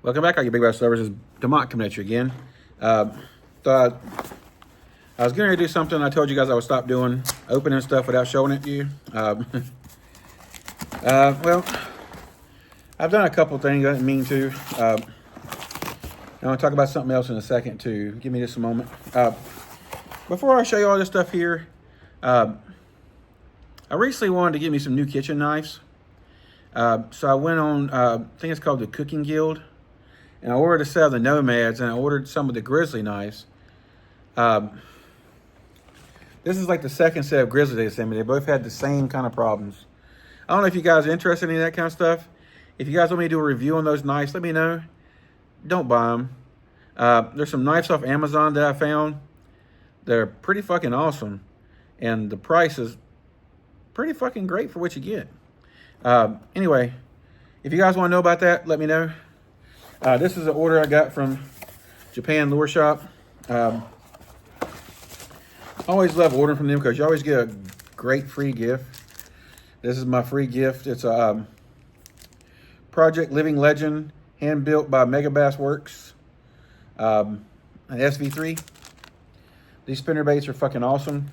Welcome back, all you Megabass lovers. It's Demont coming at you again. Thought I was going to do something I told you guys I would stop doing, opening stuff without showing it to you. Well, I've done a couple things I didn't mean to. I want to talk about something else in a second too. Give me just a moment. Before I show you all this stuff here, I recently wanted to get me some new kitchen knives. So I went on, I think it's called the Cooking Guild, and I ordered a set of the Nomads, and I ordered some of the Grizzly knives. This is like the second set of Grizzly they sent me. They both had the same kind of problems. I don't know if you guys are interested in any of that kind of stuff. If you guys want me to do a review on those knives, let me know. Don't buy them. There's some knives off Amazon that I found that are pretty fucking awesome, and the price is pretty fucking great for what you get. Anyway, if you guys want to know about that, let me know. This is an order I got from Japan Lure Shop. I always love ordering from them because you always get a great free gift. This is my free gift. It's a Project Living Legend, hand built by Megabass Works. An SV3. These spinner baits are fucking awesome.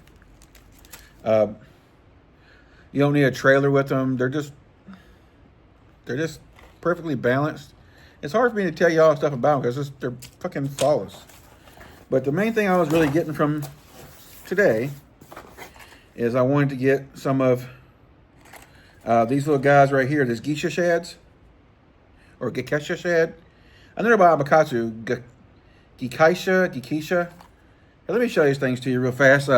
You don't need a trailer with them. They're just perfectly balanced. It's hard for me to tell you all stuff about them because they're fucking flawless. But the main thing I was really getting from today is I wanted to get some of these little guys right here. This Gekiasa shads, or Gekiasa shad. I know about Imakatsu Gekiasa. Let me show these things to you real fast.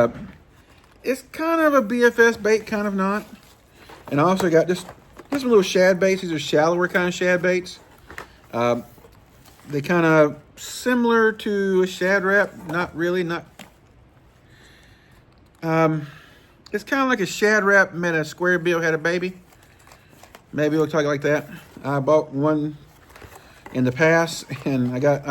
It's kind of a BFS bait, kind of not. And I also got this little shad baits. These are shallower kind of shad baits. They kind of similar to a shad wrap. Not really, not. It's kind of like a shad wrap met a square bill, had a baby. Maybe it looks like that. I bought one in the past, and I got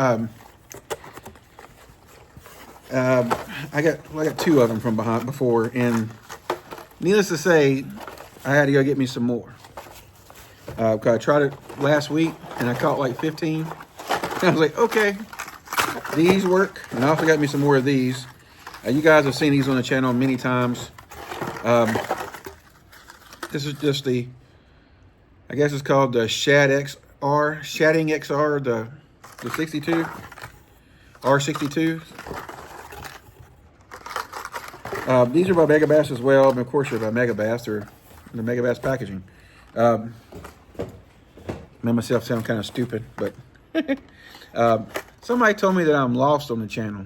two of them from before, and needless to say, I had to go get me some more. Cause I tried it last week and I caught like 15. And I was like, okay, these work. And I also got me some more of these. You guys have seen these on the channel many times. This is just the, I guess it's called the Shadding XR, the 62, R62. These are by Megabass as well, and of course they're by Megabass, or the Megabass packaging. Made myself sound kind of stupid, but somebody told me that I'm lost on the channel.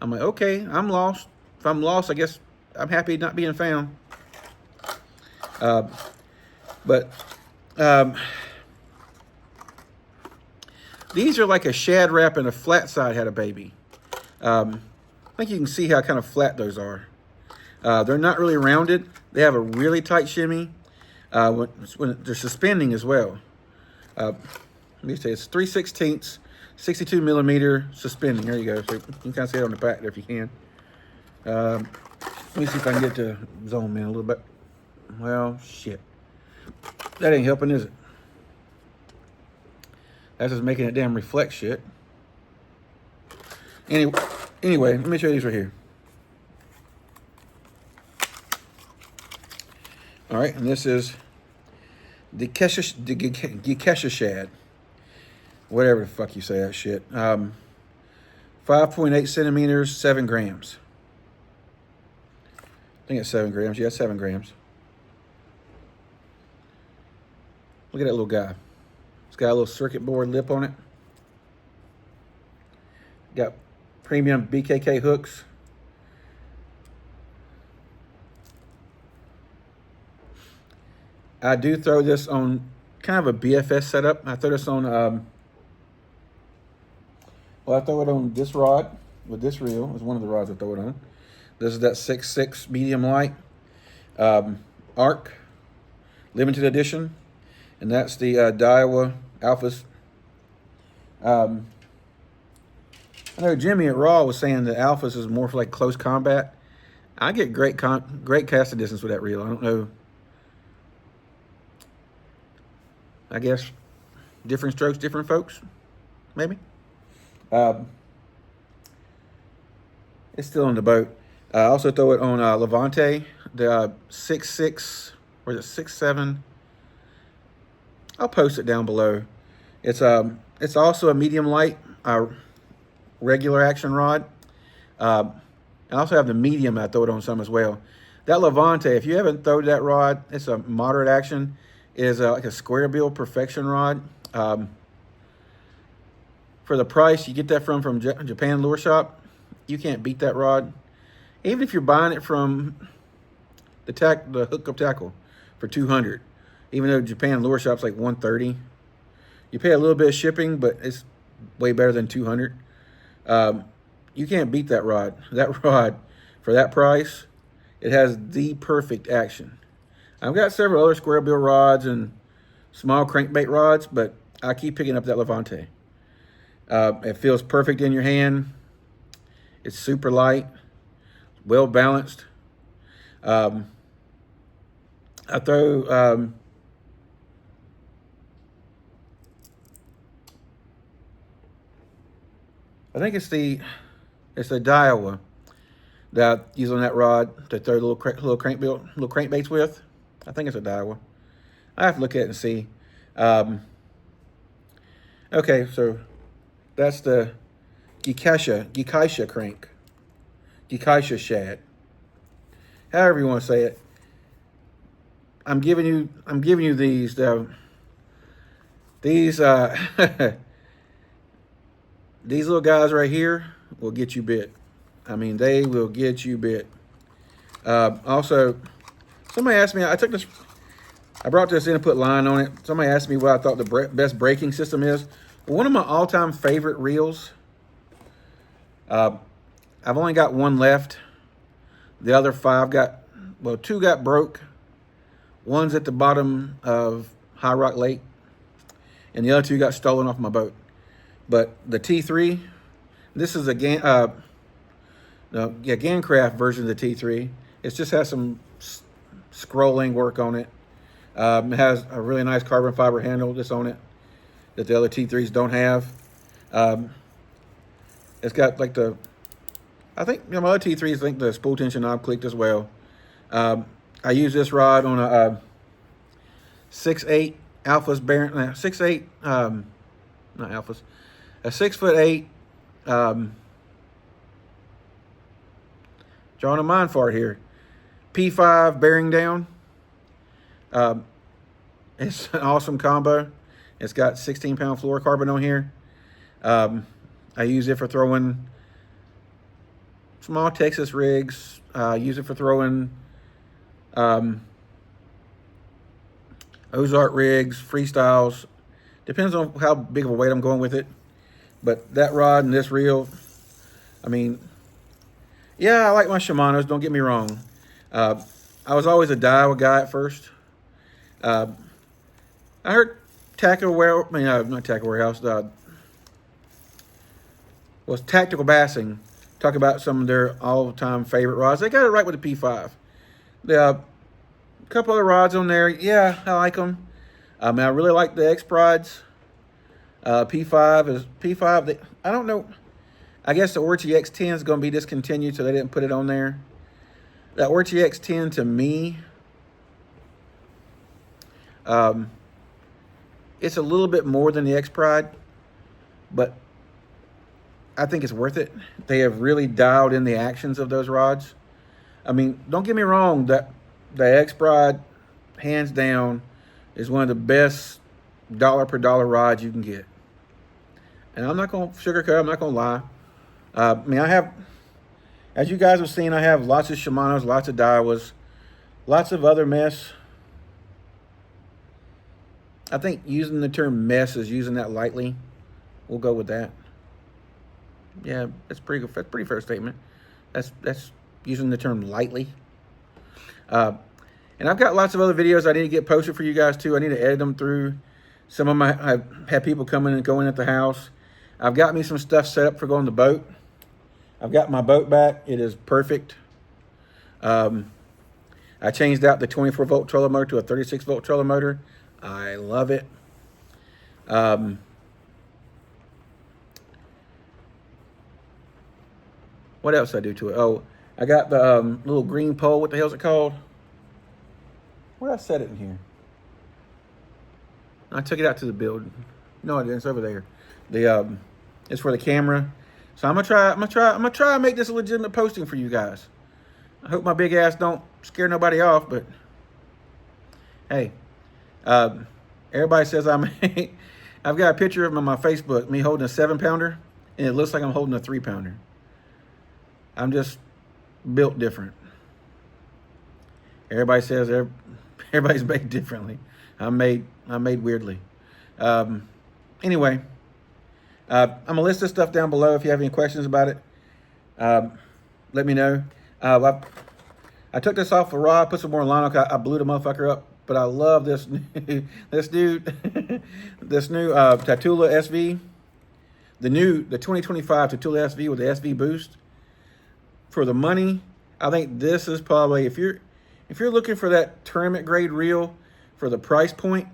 I'm like, okay, I'm lost. If I'm lost, I guess I'm happy not being found. These are like a shad wrap and a flat side had a baby. I think you can see how kind of flat those are. They're not really rounded. They have a really tight shimmy when they're suspending as well. Let me say it's 3/16, 62 millimeter suspending. There you go. So you can kind of see it on the back there if you can. Let me see if I can get to zoom in a little bit. Well, shit. That ain't helping, is it? That's just making it damn reflect shit. Anyway, let me show you these right here. All right, and this is the Gekiasa shad. Whatever the fuck you say that shit. 5.8 centimeters, 7 grams. I think it's 7 grams. Yeah, 7 grams. Look at that little guy. It's got a little circuit board lip on it. Got premium BKK hooks. I do throw this on kind of a BFS setup. I throw this on, I throw it on this rod with this reel. It's one of the rods I throw it on. This is that 6.6 medium light arc, limited edition. And that's the Daiwa Alphas. I know Jimmy at Raw was saying that Alphas is more for like close combat. I get great casting distance with that reel. I don't know. I guess Different strokes, different folks, maybe. It's still on the boat. I also throw it on Levante, the 6.6, or is it 6.7? I'll post it down below. It's also a medium light, regular action rod. I also have the medium I throw it on some as well. That Levante, if you haven't thrown that rod, it's a moderate action. It is like a square bill perfection rod. For the price, you get that from Japan Lure Shop. You can't beat that rod. Even if you're buying it from the hookup tackle for $200, even though Japan Lure Shop's like $130, you pay a little bit of shipping, but it's way better than $200. You can't beat that rod. That rod, for that price, it has the perfect action. I've got several other square bill rods and small crankbait rods, but I keep picking up that Levante. It feels perfect in your hand. It's super light, well balanced. I throw I think it's the Daiwa that I use on that rod to throw little crankbaits with. I think it's a Daiwa. I have to look at it and see. Okay, so that's the Gekiasa crank. Gekiasa shad. However you want to say it. I'm giving you these these little guys right here will get you bit. I mean, they will get you bit. Also, somebody asked me, I brought this in and put line on it. Somebody asked me what I thought the best braking system is. One of my all-time favorite reels, I've only got one left. The other 5 2 got broke. One's at the bottom of High Rock Lake, and the other 2 got stolen off my boat. But the T3, this is a Gancraft version of the T3. It just has some scrolling work on it. It has a really nice carbon fiber handle that's on it that the other T3s don't have. It's got like I think my other T3s, I think the spool tension knob clicked as well. I use this rod on a 6.8 Alphas bearing, 6.8, not Alphas, a 6'8", drawing a mind fart here, P5 bearing down. It's an awesome combo. It's got 16-pound fluorocarbon on here. I use it for throwing small Texas rigs. Use it for throwing Ozark rigs, freestyles. Depends on how big of a weight I'm going with it. But that rod and this reel, I mean, yeah, I like my Shimanos, don't get me wrong. I was always a Daiwa guy at first. I heard Tactical Warehouse, was Tactical Bassing, talk about some of their all-time favorite rods. They got it right with the P5. A couple other rods on there, yeah, I like them. I really like the X rods. P5. I don't know. I guess the Orchi X10 is going to be discontinued, so they didn't put it on there. That Orchi X10 to me, it's a little bit more than the X Pride, but I think it's worth it. They have really dialed in the actions of those rods. I mean, don't get me wrong, that the X Pride, hands down, is one of the best dollar per dollar rods you can get. And I'm not going to sugarcoat, I'm not going to lie. I mean, I have, as you guys have seen, I have lots of Shimanos, lots of Daiwas, lots of other mess. I think using the term mess is using that lightly. We'll go with that. Yeah, that's pretty good. That's a pretty fair statement. That's using the term lightly. And I've got lots of other videos I need to get posted for you guys too. I need to edit them through. I've had people come in and go in at the house. I've got me some stuff set up for going to the boat. I've got my boat back. It is perfect. I changed out the 24-volt trolling motor to a 36-volt trolling motor. I love it. What else did I do to it? Oh, I got the little green pole. What the hell is it called? Where did I set it in here? I took it out to the building. No, I didn't. It's over there. The it's for the camera. So I'm gonna try and make this a legitimate posting for you guys. I hope my big ass don't scare nobody off, but hey, everybody says I've got a picture of my Facebook, me holding a 7-pounder, and it looks like I'm holding a 3-pounder. I'm just built different. Everybody says everybody's made differently. I'm made weirdly. Anyway, I'm gonna list this stuff down below. If you have any questions about it, let me know. I took this off a rod, put some more line. I blew the motherfucker up, but I love this this new Tatula SV, the 2025 Tatula SV with the SV boost. For the money, I think this is probably, if you're looking for that tournament grade reel for the price point,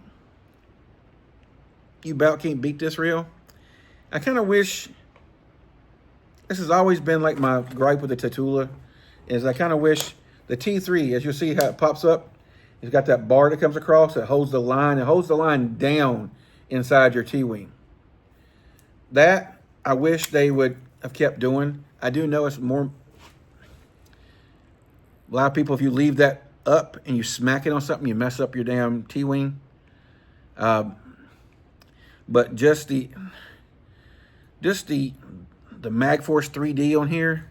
you about can't beat this reel. I kind of wish, this has always been like my gripe with the Tatula, is I kind of wish the T3, as you'll see how it pops up, it's got that bar that comes across that holds the line. It holds the line down inside your T-wing. That I wish they would have kept doing. I do know it's more, a lot of people, if you leave that up and you smack it on something, you mess up your damn T-wing. But just the MagForce 3D on here.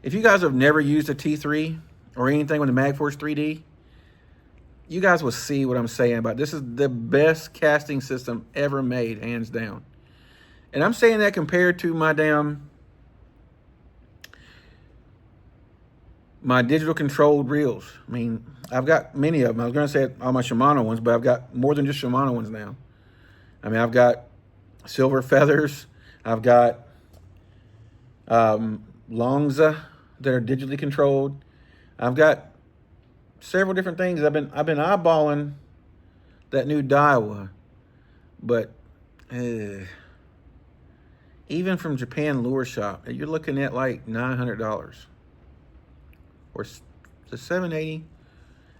If you guys have never used a T3 or anything with the MagForce 3D, you guys will see what I'm saying about this. Is the best casting system ever made, hands down. And I'm saying that compared to my digital controlled reels. I mean, I've got many of them. I was going to say all my Shimano ones, but I've got more than just Shimano ones now. I mean, I've got Silver Feathers. I've got Longza that are digitally controlled. I've got several different things. I've been eyeballing that new Daiwa, but even from Japan Lure Shop, you're looking at like $900 or the $780.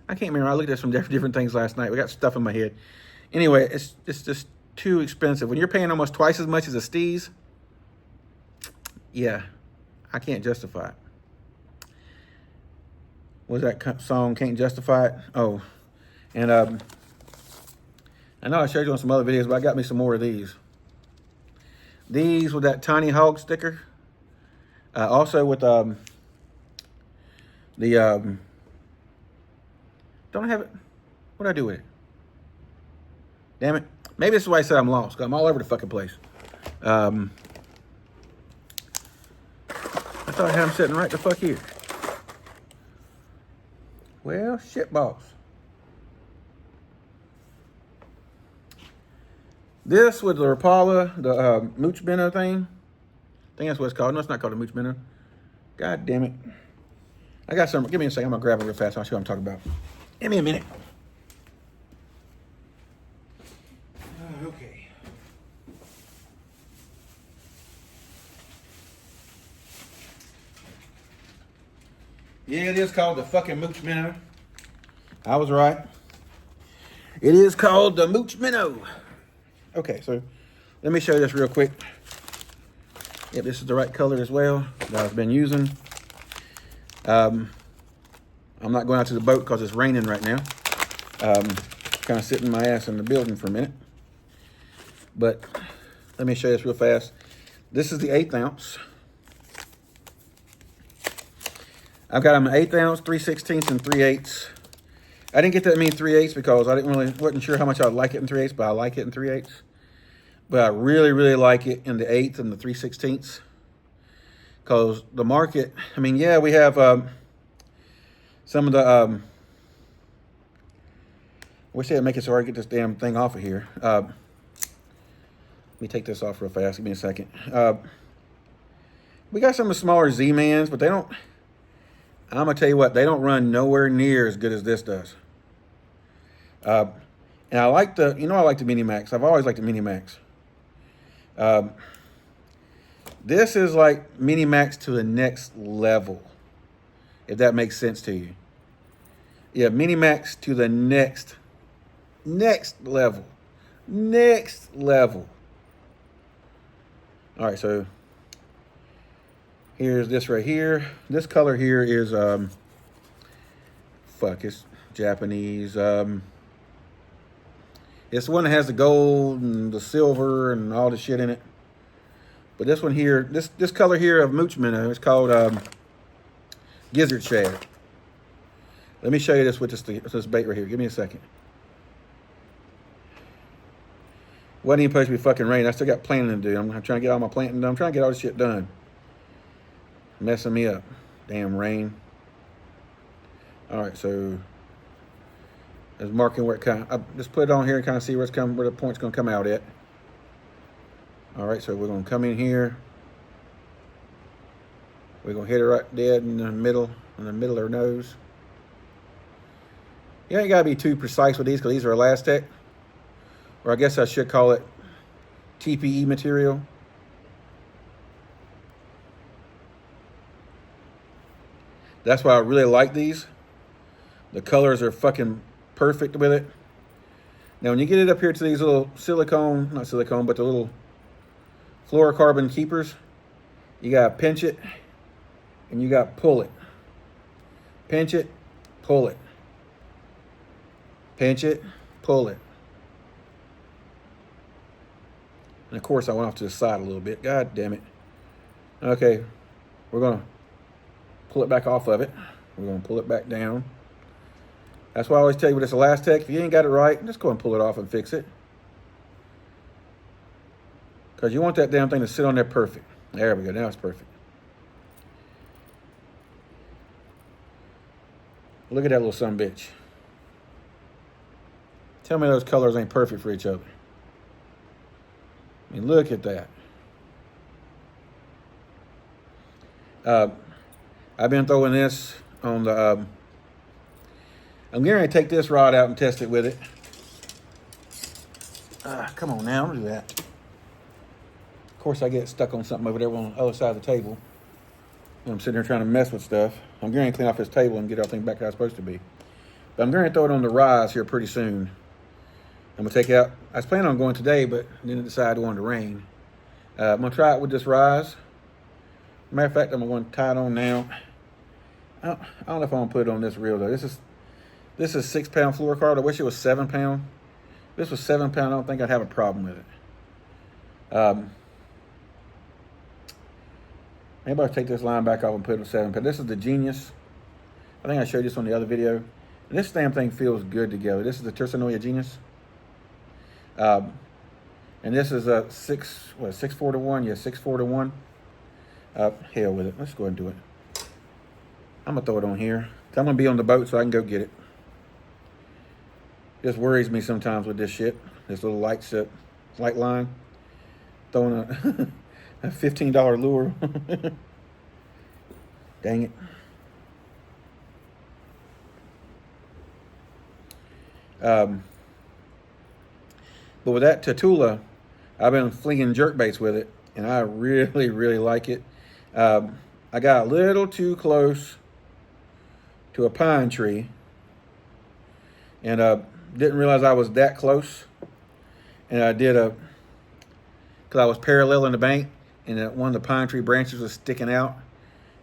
I can't remember. I looked at some different things last night. We got stuff in my head. Anyway, it's just too expensive. When you're paying almost twice as much as a Steez, yeah, I can't justify it. What's that song? Can't justify it. Oh, and I know I showed you on some other videos, but I got me some more of these. These with that Tiny Hog sticker. Also with don't I have it? What did I do with it? Damn it. Maybe this is why I said I'm lost, because I'm all over the fucking place. I thought I had them sitting right the fuck here. Well, shit balls. This with the Rapala, the Mooch Minnow thing. I think that's what it's called. No, it's not called a Mooch Minnow. God damn it. I got some. Give me a second. I'm going to grab it real fast. I'll show you what I'm talking about. Give me a minute. Okay. Yeah, it is called the fucking Mooch Minnow. I was right. It is called the Mooch Minnow. Okay, so let me show you this real quick. Yep, this is the right color as well that I've been using. I'm not going out to the boat because it's raining right now. Kind of sitting my ass in the building for a minute. But let me show you this real fast. This is the 1/8 ounce. I've got them 1/8 ounce, 3/16, and 3/8. I didn't get that many 3/8 because I wasn't sure how much I'd like it in 3/8, but I like it in 3/8. But I really, really like it in the 1/8 and the 3/16. Because the market, I mean, yeah, we have some of the, I wish they'd make it so I could get this damn thing off of here. Let me take this off real fast. Give me a second. We got some of the smaller Z-Mans, but they don't, I'm going to tell you what, they don't run nowhere near as good as this does. And I like the, I like the Mini Max. I've always liked the Mini Max. This is like Mini Max to the next level, if that makes sense to you. Yeah, Mini Max to the next level. Next level. All right, so here's this right here. This color here is, it's Japanese. It's the one that has the gold and the silver and all the shit in it. But this one here, this color here of Mooch Minnow is called Gizzard Shad. Let me show you this with this bait right here. Give me a second. Wasn't even supposed to be fucking rain. I still got planting to do. I'm trying to get all my planting done. I'm trying to get all this shit done. Messing me up. Damn rain. All right, so there's marking where it just put it on here and kind of see where the point's gonna come out at. All right, so we're gonna come in here. We're gonna hit it right dead in the middle of her nose. You ain't gotta be too precise with these because these are Elastec. Or I guess I should call it TPE material. That's why I really like these. The colors are fucking perfect with it. Now, when you get it up here to these little not silicone, but the little fluorocarbon keepers, you gotta pinch it and you gotta pull it. Pinch it, pull it. Pinch it, pull it. And of course, I went off to the side a little bit. God damn it. Okay, we're gonna pull it back off of it. We're gonna pull it back down. That's why I always tell you with this Elastec, if you ain't got it right, just go and pull it off and fix it. Because you want that damn thing to sit on there perfect. There we go, now it's perfect. Look at that little sumbitch. Tell me those colors ain't perfect for each other. I mean, look at that. I've been throwing this on the, I'm going to take this rod out and test it with it. Come on now, don't do that. Of course, I get stuck on something over there on the other side of the table. And I'm sitting here trying to mess with stuff. I'm going to clean off this table and get everything back how it's supposed to be. But I'm going to throw it on the rise here pretty soon. I'm going to take out, I was planning on going today, but then I decided it wanted to rain. I'm going to try it with this rise. Matter of fact, I'm going to tie it on now. I don't know if I'm going to put it on this reel, though. This is 6 pound fluorocarbon. I wish it was 7 pound. If this was 7 pound, I don't think I'd have a problem with it. Maybe I'll take this line back off and put it on 7 pound. This is the Genius. I think I showed this on the other video. And this damn thing feels good together. This is the Tercenoia Genius. And this is a 6-4 to 1? Yeah, 6-4 to 1. Hell with it. Let's go ahead and do it. I'm going to throw it on here. I'm going to be on the boat so I can go get it. Just worries me sometimes with this shit. This little light line. Throwing a $15 lure. Dang it. But with that Tatula, I've been flinging jerkbaits with it, and I really, really like it. I got a little too close to a pine tree, and didn't realize I was that close. And I did because I was paralleling the bank, and one of the pine tree branches was sticking out,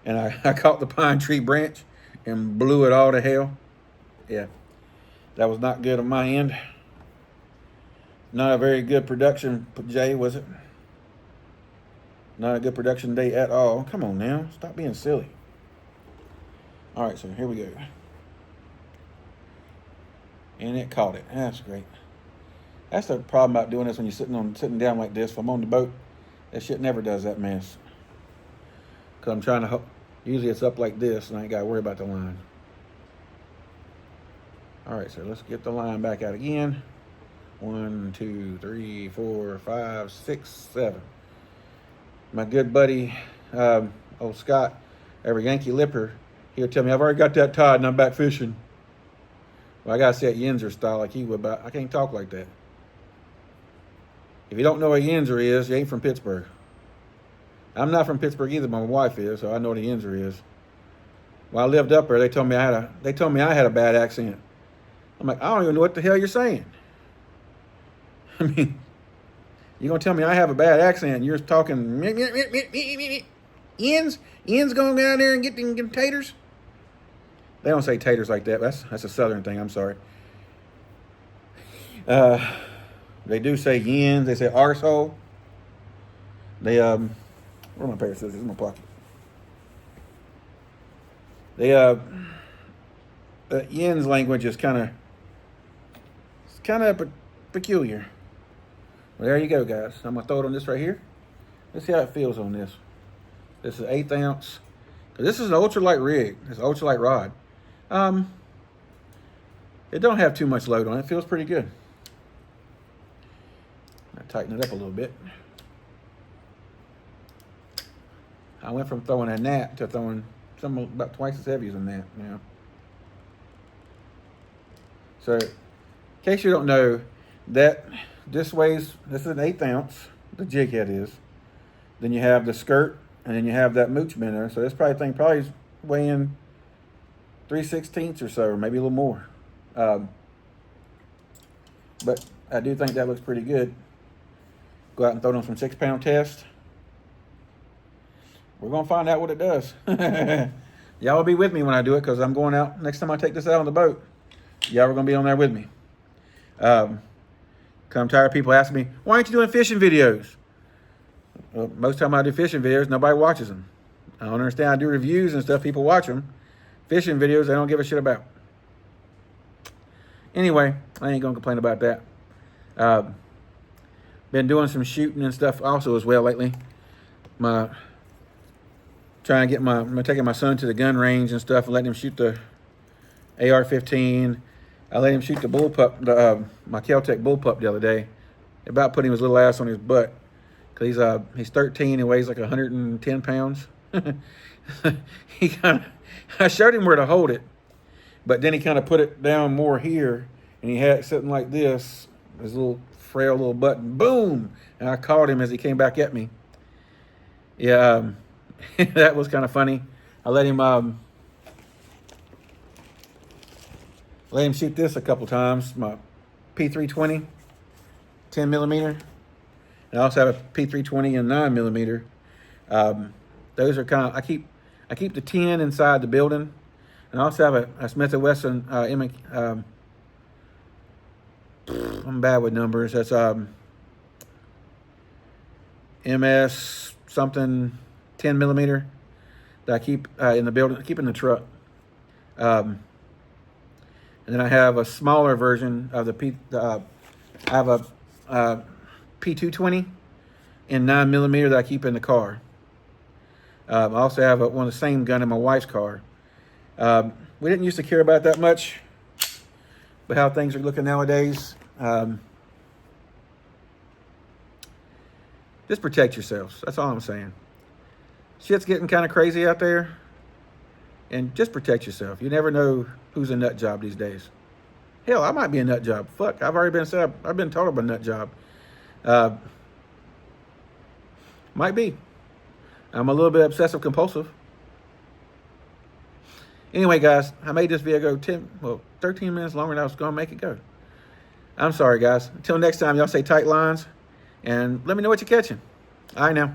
and I caught the pine tree branch and blew it all to hell. Yeah, that was not good on my end. Not a very good production day, was it? Not a good production day at all. Come on now, stop being silly. All right, so here we go. And it caught it. That's great. That's the problem about doing this when you're sitting down like this. If I'm on the boat, that shit never does that mess. Because I'm trying to, usually it's up like this and I ain't got to worry about the line. All right, so let's get the line back out again. 1, 2, 3, 4, 5, 6, 7. My good buddy, old Scott, every Yankee Lipper, he'll tell me, I've already got that tied and I'm back fishing. Well, I got to say it Yinzer style like he would, but I can't talk like that. If you don't know what a Yinzer is, you ain't from Pittsburgh. I'm not from Pittsburgh either, but my wife is, so I know what a Yinzer is. When I lived up there, they told me I had a bad accent. I'm like, I don't even know what the hell you're saying. I mean, you're gonna tell me I have a bad accent and you're talking Ian's going down there and get them taters? They don't say taters like that. That's a southern thing, I'm sorry. They do say yens, they say arsehole. They where are my pair of scissors? In my pocket. They Yin's language is kind of peculiar. Well, there you go, guys. I'm gonna throw it on this right here. Let's see how it feels on this. This is 1/8 ounce. This is an ultralight rig. It's an ultralight rod. It don't have too much load on it. It feels pretty good. I tighten it up a little bit. I went from throwing a gnat to throwing something about twice as heavy as a gnat now. So, in case you don't know, this is an 1/8 ounce, the jig head is. Then you have the skirt, and then you have that mooch bender. So this probably is weighing 3/16 or so, or maybe a little more. But I do think that looks pretty good. Go out and throw it on some 6-pound test. We're going to find out what it does. Y'all will be with me when I do it, because I'm going out. Next time I take this out on the boat, y'all are going to be on there with me. I'm tired of people asking me, why aren't you doing fishing videos? Well, most time I do fishing videos, nobody watches them. I don't understand. I do reviews and stuff, people watch them. Fishing videos, they don't give a shit about. Anyway, I ain't going to complain about that. Been doing some shooting and stuff also as well lately. I'm taking my son to the gun range and stuff and letting him shoot the AR-15. I let him shoot the bullpup, my Kel-Tec bullpup the other day. About putting his little ass on his butt. Cause he's 13 and weighs like 110 pounds. I showed him where to hold it, but then he kind of put it down more here, and he had it sitting like this, his little frail little button, boom! And I caught him as he came back at me. Yeah, that was kind of funny. I let him shoot this a couple times. My P320, 10 millimeter. And I also have a P320 and 9 millimeter. Those are kind of, I keep the 10 inside the building. And I also have a Smith & Wesson, I'm bad with numbers. That's MS something 10 millimeter that I keep in the building, keep in the truck. And then I have a smaller version of I have a P220 in 9 millimeter that I keep in the car. I also have one of the same gun in my wife's car. We didn't used to care about that much, but how things are looking nowadays. Just protect yourselves. That's all I'm saying. Shit's getting kind of crazy out there, and just protect yourself. You never know who's a nut job these days. Hell, I might be a nut job. Fuck, I've already been said. I've been told I'm a nut job. Might be. I'm a little bit obsessive compulsive. Anyway, guys, I made this video go 13 minutes longer than I was going to make it go. I'm sorry, guys. Until next time, y'all stay tight lines, and let me know what you're catching. All right, now.